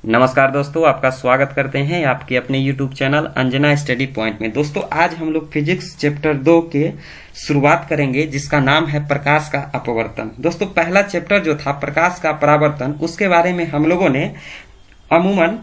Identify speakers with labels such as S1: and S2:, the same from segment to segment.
S1: नमस्कार दोस्तों, आपका स्वागत करते हैं आपके अपने YouTube channel Anjana study point में। दोस्तों आज हम लोग फिजिक्स चैप्टर 2 के शुरुआत करेंगे जिसका नाम है प्रकाश का अपवर्तन। दोस्तों पहला चैप्टर जो था प्रकाश का परावर्तन, उसके बारे में हम लोगों ने अमूमन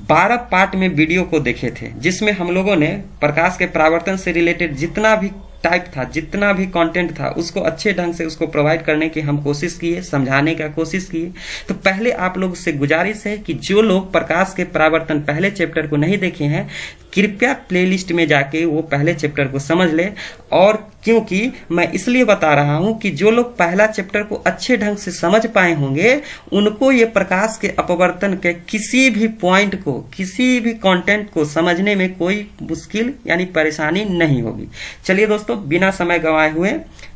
S1: 12 पार्ट में वीडियो को देखे थे, जिसमें हम लोगों ने प्रकाश के परावर्तन से रिलेटेड जितना भी टाइप था, जितना भी कंटेंट था, उसको अच्छे ढंग से उसको प्रोवाइड करने की हम कोशिश किए, समझाने का कोशिश किए। तो पहले आप लोग से गुजारिश है कि जो लोग प्रकाश के परावर्तन पहले चैप्टर को नहीं देखे हैं, कृपया प्लेलिस्ट में जाके वो पहले चैप्टर को समझ ले। और क्योंकि मैं इसलिए बता रहा हूं कि जो लोग पहला चैप्टर को अच्छे ढंग से समझ पाए होंगे, उनको ये प्रकाश के अपवर्तन के किसी भी पॉइंट को, किसी भी कंटेंट को समझने में कोई मुश्किल यानी परेशानी नहीं होगी। चलिए दोस्तों, बिना समय गंवाए हुए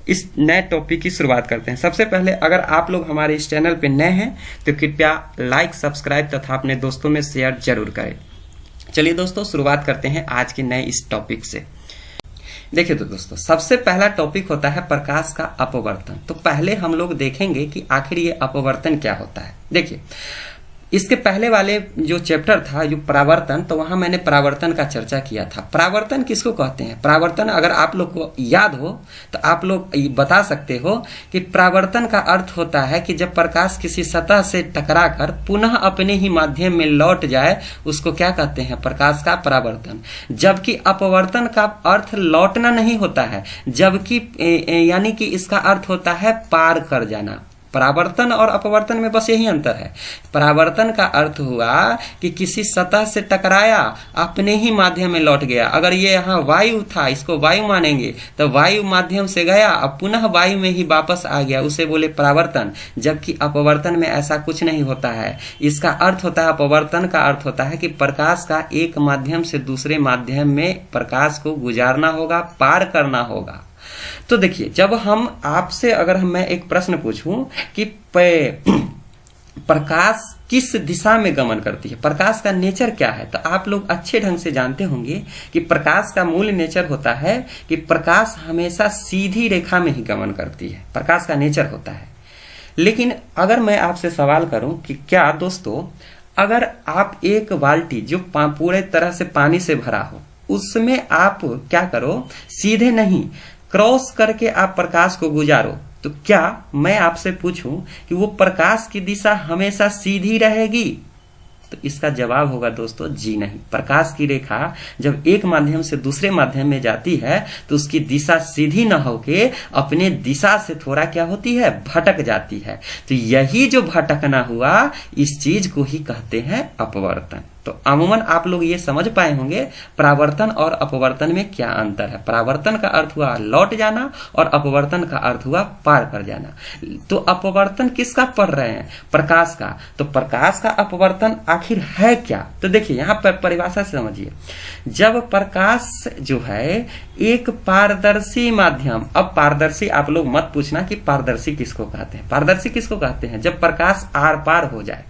S1: इस नए टॉपिक की शुरुआत करते हैं। सबसे पहले अगर आप लोग हमारे इस चैनल पे नए हैं तो कृपया लाइक, सब्सक्राइब तथा अपने दोस्तों में शेयर जरूर करें। चलिए दोस्तों, शुरुआत करते हैं आज के नए इस टॉपिक से। देखिए तो दोस्तों, सबसे पहला टॉपिक होता है प्रकाश का अपवर्तन। तो पहले हम लोग देखेंगे कि आखिर ये अपवर्तन क्या होता है। देखिए, इसके पहले वाले जो चैप्टर था जो परावर्तन, तो वहां मैंने परावर्तन का चर्चा किया था। परावर्तन किसको कहते हैं? परावर्तन अगर आप लोग को याद हो तो आप लोग बता सकते हो कि परावर्तन का अर्थ होता है कि जब प्रकाश किसी सतह से टकराकर पुनः अपने ही माध्यम में लौट जाए, उसको क्या कहते हैं? प्रकाश का परावर्तन। जबकि अपवर्तन का अर्थ लौटना नहीं होता है, जबकि यानी कि इसका अर्थ होता है पार कर जाना। परावर्तन और अपवर्तन में बस यही अंतर है। परावर्तन का अर्थ हुआ कि किसी सतह से टकराया, अपने ही माध्यम में लौट गया। अगर ये यहाँ वायु था, इसको वायु मानेंगे, तो वायु माध्यम से गया, अब पुनः वायु में ही वापस आ गया, उसे बोले परावर्तन। जबकि अपवर्तन में ऐसा कुछ नहीं होता है। इसका अर्थ होता है, अपवर्तन का अर्थ होता है कि प्रकाश का एक माध्यम से दूसरे माध्यम में प्रकाश को गुजारना होगा, पार करना होगा। तो देखिए, जब हम आपसे अगर मैं एक प्रश्न पूछूं कि प्रकाश किस दिशा में गमन करती है, प्रकाश का नेचर क्या है, तो आप लोग अच्छे ढंग से जानते होंगे कि प्रकाश का मूल नेचर होता है कि प्रकाश हमेशा सीधी रेखा में ही गमन करती है, प्रकाश का नेचर होता है। लेकिन अगर मैं आपसे सवाल करूं कि क्या दोस्तों, अगर आप एक बाल्टी जो पूरे तरह से पानी से भरा हो, उसमें आप क्या करो, सीधे नहीं क्रॉस करके आप प्रकाश को गुजारो, तो क्या मैं आपसे पूछूं कि वो प्रकाश की दिशा हमेशा सीधी रहेगी? तो इसका जवाब होगा दोस्तों, जी नहीं। प्रकाश की रेखा जब एक माध्यम से दूसरे माध्यम में जाती है तो उसकी दिशा सीधी न होके अपने दिशा से थोड़ा क्या होती है, भटक जाती है। तो यही जो भटकना हुआ, इस चीज को ही कहते हैं अपवर्तन। तो अमूमन आप लोग ये समझ पाए होंगे परावर्तन और अपवर्तन में क्या अंतर है। परावर्तन का अर्थ हुआ लौट जाना और अपवर्तन का अर्थ हुआ पार कर जाना। तो अपवर्तन किसका पढ़ रहे हैं? प्रकाश का। तो प्रकाश का अपवर्तन आखिर है क्या? तो देखिए, यहाँ पर परिभाषा से समझिए। जब प्रकाश जो है एक पारदर्शी माध्यम, अब पारदर्शी आप लोग मत पूछना कि पारदर्शी किसको कहते हैं। पारदर्शी किसको कहते हैं? जब प्रकाश आर पार हो जाए।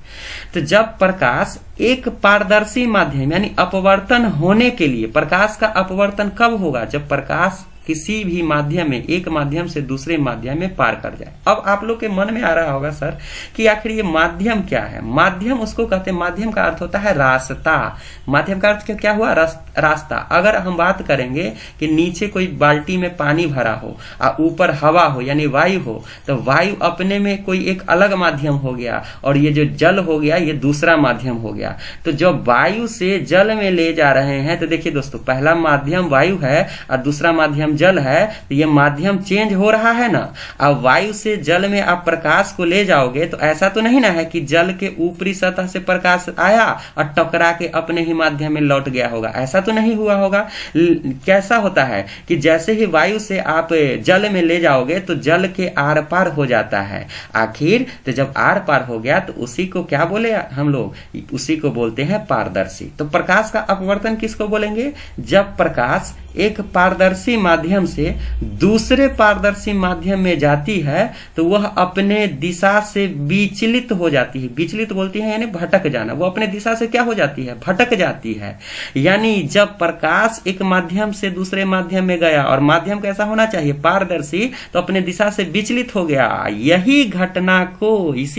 S1: तो जब प्रकाश एक पारदर्शी माध्यम यानी अपवर्तन होने के लिए, प्रकाश का अपवर्तन कब होगा? जब प्रकाश किसी भी माध्यम में, एक माध्यम से दूसरे माध्यम में पार कर जाए। अब आप लोग के मन में आ रहा होगा सर कि आखिर ये माध्यम क्या है? माध्यम उसको कहते हैं, माध्यम का अर्थ होता है रास्ता। माध्यम का अर्थ क्या हुआ? रास्ता। अगर हम बात करेंगे कि नीचे कोई बाल्टी में पानी भरा हो और ऊपर हवा हो यानी वायु हो, तो वायु अपने में कोई एक अलग माध्यम हो गया और ये जो जल हो गया ये दूसरा माध्यम हो गया। तो जो वायु से जल में ले जा रहे हैं, तो देखिए दोस्तों, पहला माध्यम वायु है और दूसरा माध्यम जल है, तो ये माध्यम चेंज हो रहा है ना। अब वायु से जल में आप प्रकाश को ले जाओगे तो ऐसा तो नहीं ना है कि जल के ऊपरी सतह से प्रकाश आया और टकरा के अपने ही माध्यम में लौट गया होगा, ऐसा तो नहीं हुआ होगा। कैसा होता है कि जैसे ही वायु से आप जल में ले जाओगे तो जल के आर पार हो जाता है। आखिर तो जब आर पार हो गया तो उसी को क्या बोले हम लोग? उसी को बोलते हैं पारदर्शी। तो प्रकाश का अपवर्तन किसको बोलेंगे? जब प्रकाश एक पारदर्शी माध्यम माध्यम से दूसरे पारदर्शी माध्यम में जाती है तो वह अपने दिशा से विचलित हो जाती है। विचलित बोलती है यानी भटक जाना। वो अपने दिशा से क्या हो जाती है? भटक जाती है। यानी जब प्रकाश एक माध्यम से दूसरे माध्यम में गया और माध्यम कैसा होना चाहिए? पारदर्शी, तो अपने दिशा से विचलित हो गया। इसी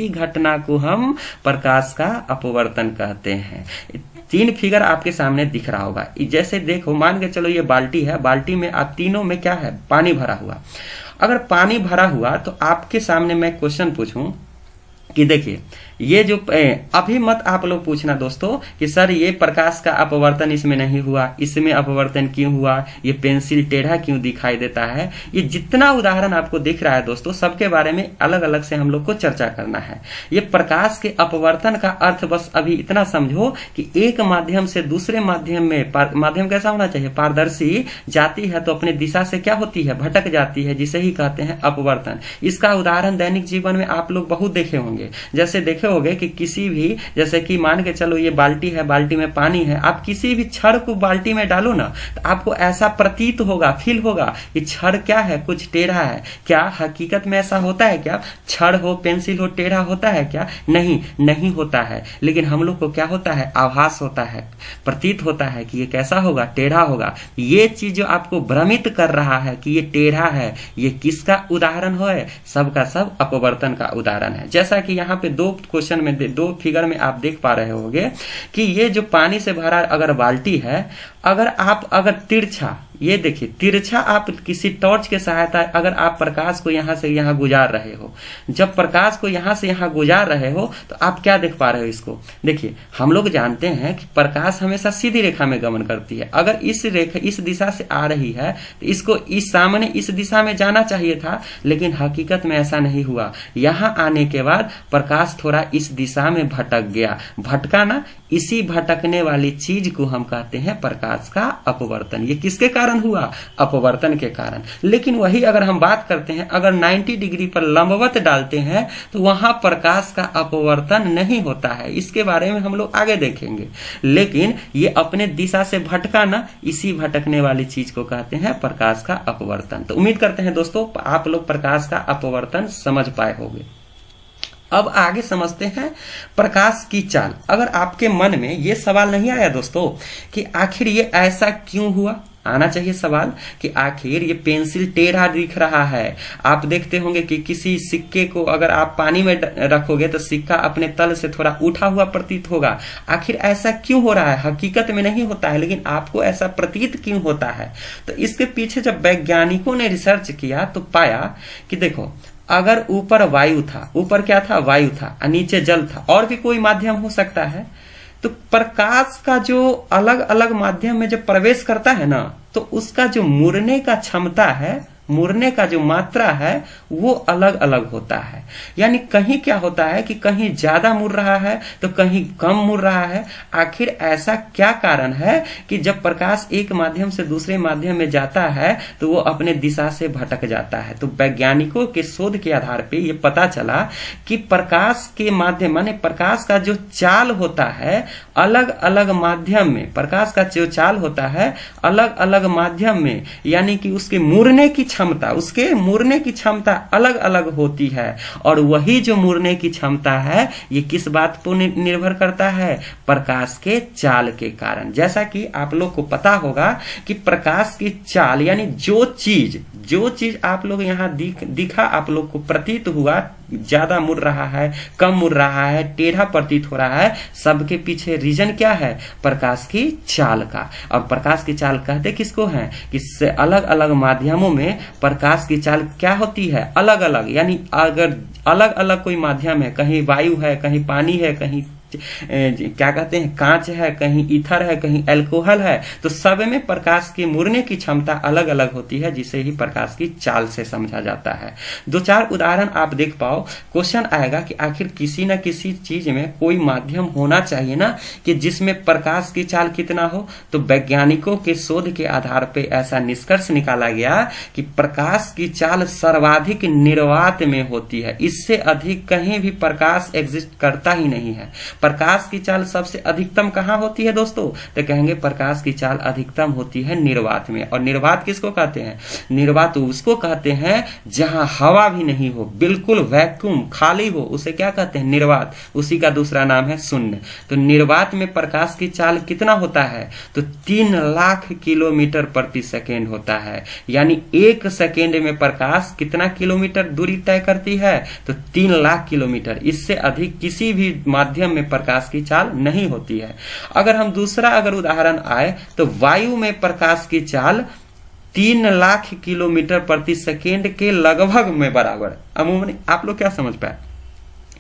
S1: घटना को हम प्रकाश का अपवर्तन कहते हैं। 3 फिगर आपके सामने दिख रहा होगा। जैसे देखो, मान के चलो ये बाल्टी है, बाल्टी में आप तीनों में क्या है? पानी भरा हुआ। अगर पानी भरा हुआ तो आपके सामने मैं क्वेश्चन पूछूं कि देखिए, ये जो अभी मत आप लोग पूछना दोस्तों कि सर ये प्रकाश का अपवर्तन इसमें नहीं हुआ, इसमें अपवर्तन क्यों हुआ, ये पेंसिल टेढ़ा क्यों दिखाई देता है। ये जितना उदाहरण आपको दिख रहा है दोस्तों, सबके बारे में अलग अलग से हम लोग को चर्चा करना है। ये प्रकाश के अपवर्तन का अर्थ बस अभी इतना समझो कि एक माध्यम से दूसरे माध्यम में, माध्यम कैसा होना चाहिए? पारदर्शी, जाती है तो अपने दिशा से क्या होती है? भटक जाती है, जिसे ही कहते हैं अपवर्तन। इसका उदाहरण दैनिक जीवन में आप लोग बहुत देखे होंगे। जैसे देखे होगे कि किसी भी, जैसे कि मान के चलो ये बाल्टी है, बाल्टी में पानी है, आप किसी भी छड़ को बाल्टी में डालो ना तो आपको ऐसा प्रतीत होगा, फील होगा कि छड़ क्या है? कुछ टेढ़ा है। क्या हकीकत में ऐसा होता है क्या? छड़ हो, पेंसिल हो, टेढ़ा होता है क्या? नहीं होता है। लेकिन हम लोग को क्या होता है? आभास होता है, प्रतीत होता है कि ये कैसा होगा? टेढ़ा होगा। ये चीज जो आपको भ्रमित कर रहा है कि ये टेढ़ा है, ये किसका उदाहरण है? सबका सब अपवर्तन का उदाहरण है। जैसा कि यहाँ पे 2 क्वेश्चन में, 2 फिगर में आप देख पा रहे होंगे कि ये जो पानी से भरा अगर बाल्टी है, अगर तिरछा, ये देखिए तिरछा, आप किसी टॉर्च के सहायता अगर आप प्रकाश को यहां से यहां गुजार रहे हो, जब प्रकाश को यहां से यहां गुजार रहे हो तो आप क्या देख पा रहे हो? इसको देखिए, हम लोग जानते हैं कि प्रकाश हमेशा सीधी रेखा में गमन करती है। अगर इस दिशा से आ रही है तो इसको सामने इस दिशा में जाना चाहिए था, लेकिन हकीकत में ऐसा नहीं हुआ। यहां आने के बाद प्रकाश थोड़ा इस दिशा में भटक गया। भटका ना, इसी भटकने वाली चीज को हम कहते हैं प्रकाश का अपवर्तन। ये किसके कारण हुआ? अपवर्तन के कारण। लेकिन वही अगर हम बात करते हैं, अगर 90 डिग्री पर लंबवत डालते हैं तो वहां प्रकाश का अपवर्तन नहीं होता है। इसके बारे में हम लोग आगे देखेंगे। लेकिन ये अपने दिशा से भटका ना, इसी भटकने वाली चीज को कहते हैं प्रकाश का अपवर्तन। तो उम्मीद करते हैं दोस्तों आप लोग प्रकाश का अपवर्तन समझ पाए होंगे। अब आगे समझते हैं प्रकाश की चाल। अगर आपके मन में ये सवाल नहीं आया दोस्तों कि आखिर ये ऐसा क्यों हुआ, आना चाहिए सवाल कि आखिर ये पेंसिल टेढ़ा दिख रहा है। आप देखते होंगे कि किसी सिक्के को अगर आप पानी में रखोगे तो सिक्का अपने तल से थोड़ा उठा हुआ प्रतीत होगा। आखिर ऐसा क्यों हो रहा है? हकीकत में नहीं होता है, लेकिन आपको ऐसा प्रतीत क्यों होता है? तो इसके पीछे जब वैज्ञानिकों ने रिसर्च किया तो पाया कि देखो, अगर ऊपर वायु था, ऊपर क्या था? वायु था, नीचे जल था, और भी कोई माध्यम हो सकता है। तो प्रकाश का जो अलग अलग माध्यम में जब प्रवेश करता है ना, तो उसका जो मुड़ने का क्षमता है, मुड़ने का जो मात्रा है वो अलग अलग होता है। यानी कहीं क्या होता है कि कहीं ज्यादा मुड़ रहा है तो कहीं कम मुड़ रहा है। आखिर ऐसा क्या कारण है कि जब प्रकाश एक माध्यम से दूसरे माध्यम में जाता है तो वो अपने दिशा से भटक जाता है? तो वैज्ञानिकों के शोध के आधार पे ये पता चला कि प्रकाश के माध्यम, माने प्रकाश का जो चाल होता है अलग अलग माध्यम में, प्रकाश का जो चाल होता है अलग अलग माध्यम में, यानी कि उसके मुड़ने की क्षमता अलग अलग होती है। और वही जो मुड़ने की क्षमता है ये किस बात पर निर्भर करता है? प्रकाश के चाल के कारण। जैसा कि आप लोग को पता होगा कि प्रकाश की चाल यानी जो चीज आप लोग यहाँ दिखा, आप लोग को प्रतीत हुआ, ज्यादा मुड़ रहा है, कम मुड़ रहा है, टेढ़ा प्रतीत हो रहा है, सबके पीछे रीजन क्या है? प्रकाश की चाल का। और प्रकाश की चाल कहते किसको है? कि अलग अलग माध्यमों में प्रकाश की चाल क्या होती है? अलग अलग। यानी अगर अलग अलग कोई माध्यम है, कहीं वायु है, कहीं पानी है, कहीं क्या कहते हैं कांच है, कहीं ईथर है, कहीं अल्कोहल है, तो सब में प्रकाश की मुड़ने की क्षमता अलग अलग होती है, जिसे ही प्रकाश की चाल से समझा जाता है। 2-4 उदाहरण आप देख पाओ। क्वेश्चन आएगा कि आखिर किसी न किसी चीज में कोई माध्यम होना चाहिए ना कि जिसमें प्रकाश की चाल कितना हो। तो वैज्ञानिकों के शोध के आधार पर ऐसा निष्कर्ष निकाला गया कि प्रकाश की चाल सर्वाधिक निर्वात में होती है। इससे अधिक कहीं भी प्रकाश एग्जिस्ट करता ही नहीं है। प्रकाश की चाल सबसे अधिकतम कहाँ होती है दोस्तों? तो कहेंगे प्रकाश की चाल अधिकतम होती है निर्वात में। और निर्वात किसको कहते हैं? निर्वात उसको कहते हैं जहां हवा भी नहीं हो, बिल्कुल वैक्यूम खाली हो, उसे क्या कहते हैं? निर्वात। उसी का दूसरा नाम है शून्य। तो निर्वात में प्रकाश की चाल कितना होता है? तो 3 लाख किलोमीटर प्रति सेकेंड होता है। यानी 1 सेकेंड में प्रकाश कितना किलोमीटर दूरी तय करती है? तो 3 लाख किलोमीटर। इससे अधिक किसी भी माध्यम में प्रकाश की चाल नहीं होती है। अगर हम दूसरा उदाहरण आए तो वायु में प्रकाश की चाल 3 लाख किलोमीटर प्रति सेकेंड के लगभग में बराबर। अमूमन आप लोग क्या समझ पाए?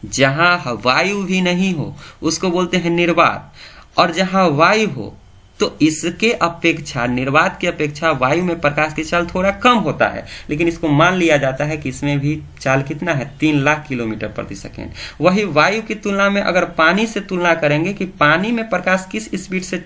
S1: जहां वायु भी नहीं हो उसको बोलते हैं निर्वात, और जहां वायु हो तो इसके अपेक्षा, निर्वात की अपेक्षा वायु में प्रकाश की चाल थोड़ा कम होता है, लेकिन इसको मान लिया जाता है कि इसमें भी चाल कितना है? 3 लाख किलोमीटर प्रति सेकेंड। वही वायु की तुलना में अगर पानी से तुलना करेंगे कि पानी में प्रकाश किस स्पीड से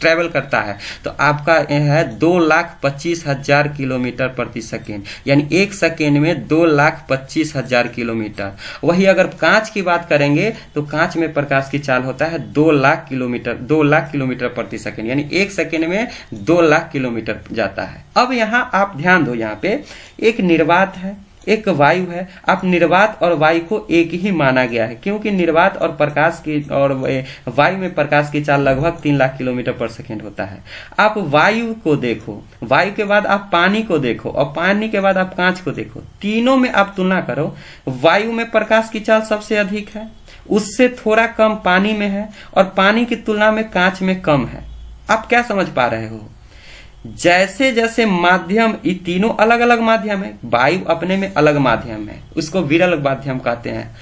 S1: ट्रेवल करता है, तो आपका है 2,25,000 किलोमीटर प्रति सेकेंड। यानी 1 सेकेंड में 2,25,000 किलोमीटर। वही अगर कांच की बात करेंगे तो कांच में प्रकाश की चाल होता है 2 लाख किलोमीटर प्रति सेकेंड। यानी 1 सेकेंड में 2 लाख किलोमीटर जाता है। अब यहां आप ध्यान दो, यहां पे एक निर्वात है, एक वायु है। आप निर्वात और वायु को एक ही माना गया है, क्योंकि निर्वात और प्रकाश की और वायु में प्रकाश की चाल लगभग 3 लाख किलोमीटर पर सेकेंड होता है। आप वायु को देखो, वायु के बाद आप पानी को देखो, और पानी के बाद आप कांच को देखो। तीनों में आप तुलना करो, वायु में प्रकाश की चाल सबसे अधिक है, उससे थोड़ा कम पानी में है, और पानी की तुलना में कांच में कम है। आप क्या समझ पा रहे हो? जैसे जैसे माध्यम, ये तीनों अलग अलग माध्यम है, वायु अपने में अलग माध्यम है, उसको विरल माध्यम कहते हैं।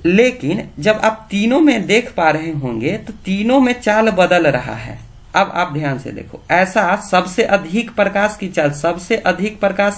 S1: लेकिन जब आप तीनों में देख पा रहे होंगे तो तीनों में चाल बदल रहा है। अब आप ध्यान से देखो, ऐसा सबसे अधिक प्रकाश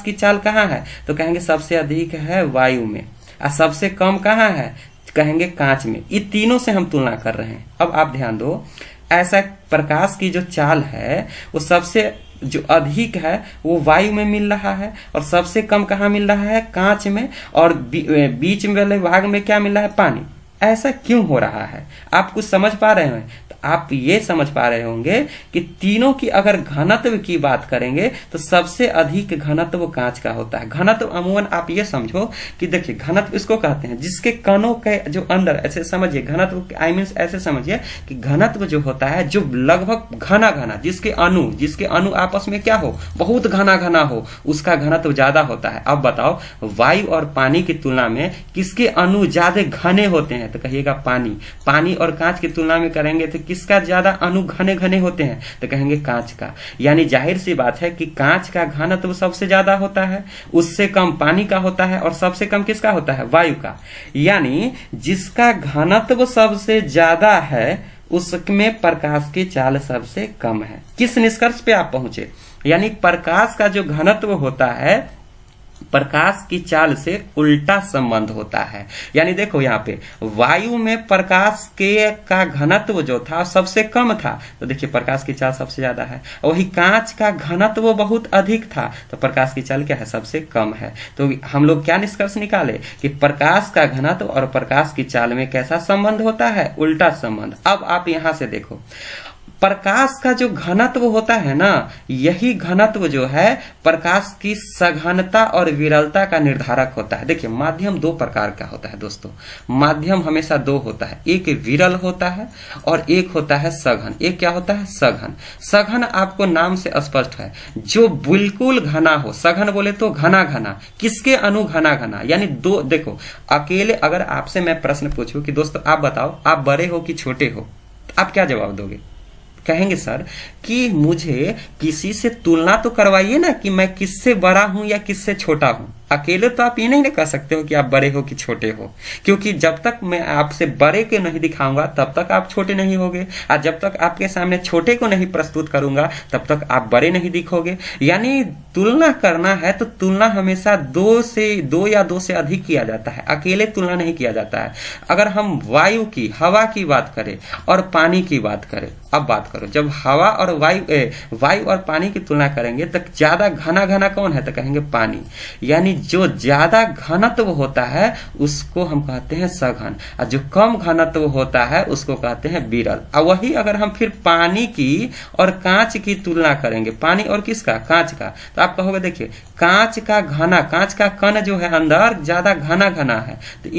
S1: की चाल कहाँ है? तो कहेंगे सबसे अधिक है वायु में, और सबसे कम कहाँ है? कहेंगे कांच में। ये तीनों से हम तुलना कर रहे हैं। अब आप ध्यान दो, ऐसा प्रकाश की जो चाल है वो सबसे जो अधिक है वो वायु में मिल रहा है, और सबसे कम कहाँ मिल रहा है? कांच में, और बीच में वाले भाग में क्या मिल रहा है? पानी। ऐसा क्यों हो रहा है? आप कुछ समझ पा रहे हैं? आप ये समझ पा रहे होंगे कि तीनों की अगर घनत्व की बात करेंगे तो सबसे अधिक घनत्व कांच का होता है। घनत्व अमूमन आप ये समझो कि देखिए, घनत्व इसको कहते हैं जिसके कणों के जो अंदर, ऐसे समझिए घनत्व आई मीन्स ऐसे समझिए कि घनत्व जो होता है जो लगभग घना जिसके अणु आपस में क्या हो? बहुत घना हो, उसका घनत्व ज्यादा होता है। अब बताओ, वायु और पानी की तुलना में किसके अणु ज्यादा घने होते हैं? तो कहिएगा पानी और कांच की तुलना में करेंगे तो किसका ज्यादा अणु घने होते हैं? तो कहेंगे कांच का। यानी जाहिर सी बात है कि कांच का घनत्व सबसे ज्यादा होता है, उससे कम पानी का होता है, और सबसे कम किसका होता है? वायु का। यानी जिसका घनत्व सबसे ज्यादा है उसमें प्रकाश की चाल सबसे कम है। किस निष्कर्ष पे आप पहुंचे? यानी प्रकाश का जो घनत्व होता है प्रकाश की चाल से उल्टा संबंध होता है। यानी देखो, यहाँ पे वायु में प्रकाश का घनत्व जो था सबसे कम था, तो देखिए प्रकाश की चाल सबसे ज्यादा है। वही कांच का घनत्व बहुत अधिक था, तो प्रकाश की चाल क्या है? सबसे कम है। तो हम लोग क्या निष्कर्ष निकाले कि प्रकाश का घनत्व और प्रकाश की चाल में कैसा संबंध होता है? उल्टा संबंध। अब आप यहां से देखो, प्रकाश का जो घनत्व होता है ना, यही घनत्व जो है प्रकाश की सघनता और विरलता का निर्धारक होता है। देखिए, माध्यम 2 प्रकार का होता है दोस्तों। माध्यम हमेशा 2 होता है, एक विरल होता है और एक होता है सघन। एक क्या होता है? सघन। सघन आपको नाम से स्पष्ट है, जो बिल्कुल घना हो। सघन बोले तो घना। किसके अणु घना? यानी 2। देखो, अकेले अगर आपसे मैं प्रश्न पूछूं कि दोस्तों आप बताओ, आप बड़े हो कि छोटे हो, आप क्या जवाब दोगे? कहेंगे सर कि मुझे किसी से तुलना तो करवाइए ना कि मैं किससे बड़ा हूं या किससे छोटा हूं। अकेले तो आप ये नहीं कह सकते हो कि आप बड़े हो कि छोटे हो, क्योंकि जब तक मैं आपसे बड़े को नहीं दिखाऊंगा तब तक आप छोटे नहीं होगे, और जब तक आपके सामने छोटे को नहीं प्रस्तुत करूंगा तब तक आप बड़े नहीं दिखोगे। यानी तुलना करना है तो तुलना हमेशा 2 या 2 से अधिक किया जाता है, अकेले तुलना नहीं किया जाता है। अगर हम वायु की, हवा की बात करें और पानी की बात करें, अब बात करो, जब हवा और वायु और पानी की तुलना करेंगे तो ज्यादा घना कौन है? तो कहेंगे पानी। यानी जो ज्यादा घनत्व होता है उसको हम कहते हैं सघन, और जो कम घनत्व होता है उसको कहते हैं विरल। और वही अगर हम फिर पानी की और कांच की तुलना करेंगे, पानी और किसका, कांच का, तो आप कहोगे देखिए कांच का घना, कांच का कण जो है अंदर ज्यादा घना घना है, तो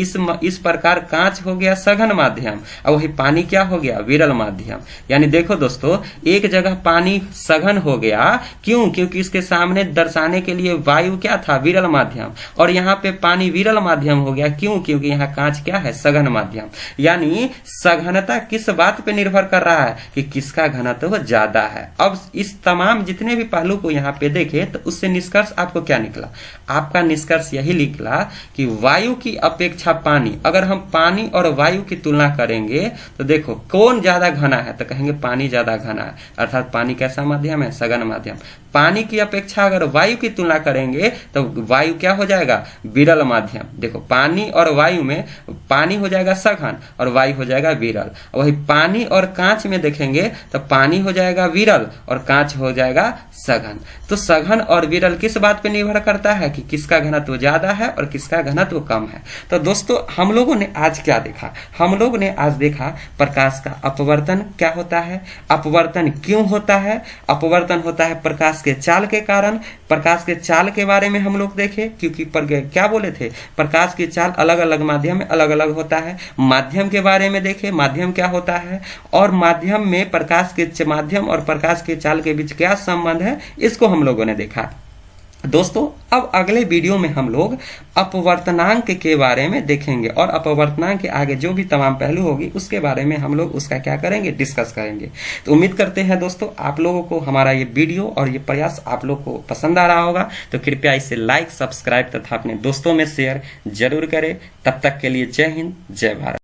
S1: इस प्रकार कांच हो गया सघन माध्यम, और वही पानी क्या हो गया, विरल माध्यम। यानी देखो दोस्तों, एक जगह पानी सघन हो गया, क्यों, क्योंकि इसके सामने दर्शाने के लिए वायु क्या था, विरल माध्यम, और यहाँ पे पानी विरल माध्यम हो गया, क्यों, क्योंकि यहाँ कांच क्या है, सघन माध्यम। यानी सघनता किस बात पे निर्भर कर रहा है कि किसका घनत्व ज्यादा है। अब इस तमाम जितने भी पहलू को यहाँ पे देखे तो उससे निष्कर्ष आपको क्या निकला, आपका निष्कर्ष यही निकला कि वायु की अपेक्षा पानी, अगर हम पानी और वायु की तुलना करेंगे तो देखो कौन ज्यादा घना है, तो कहेंगे पानी ज्यादा घना है, अर्थात पानी कैसा माध्यम है, सघन माध्यम। पानी की अपेक्षा अगर वायु की तुलना करेंगे तो वायु क्या हो जाएगा, विरल माध्यम। देखो पानी और वायु में पानी हो जाएगा सघन और वायु हो जाएगा विरल। वही पानी और कांच में देखेंगे तो पानी हो जाएगा विरल और कांच हो जाएगा सघन। तो सघन और विरल किस बात पे निर्भर करता है कि किसका घनत्व ज्यादा है और किसका घनत्व कम है। तो दोस्तों हम लोगों ने आज क्या देखा, हम लोग ने आज देखा प्रकाश का अपवर्तन क्या होता है, अपवर्तन क्यों होता है, अपवर्तन होता है प्रकाश के चाल के कारण। प्रकाश के चाल के बारे में हम लोग देखे, क्योंकि क्या बोले थे, प्रकाश की चाल अलग अलग माध्यम में अलग अलग होता है। माध्यम के बारे में देखे, माध्यम क्या होता है, और माध्यम में प्रकाश के माध्यम और प्रकाश के चाल के बीच क्या संबंध है, इसको हम लोगों ने देखा। दोस्तों अब अगले वीडियो में हम लोग अपवर्तनांक के बारे में देखेंगे, और अपवर्तनांक के आगे जो भी तमाम पहलू होगी उसके बारे में हम लोग उसका क्या करेंगे, डिस्कस करेंगे। तो उम्मीद करते हैं दोस्तों आप लोगों को हमारा ये वीडियो और ये प्रयास आप लोग को पसंद आ रहा होगा। तो कृपया इसे लाइक, सब्सक्राइब तथा अपने दोस्तों में शेयर जरूर करें। तब तक के लिए जय हिंद, जय भारत।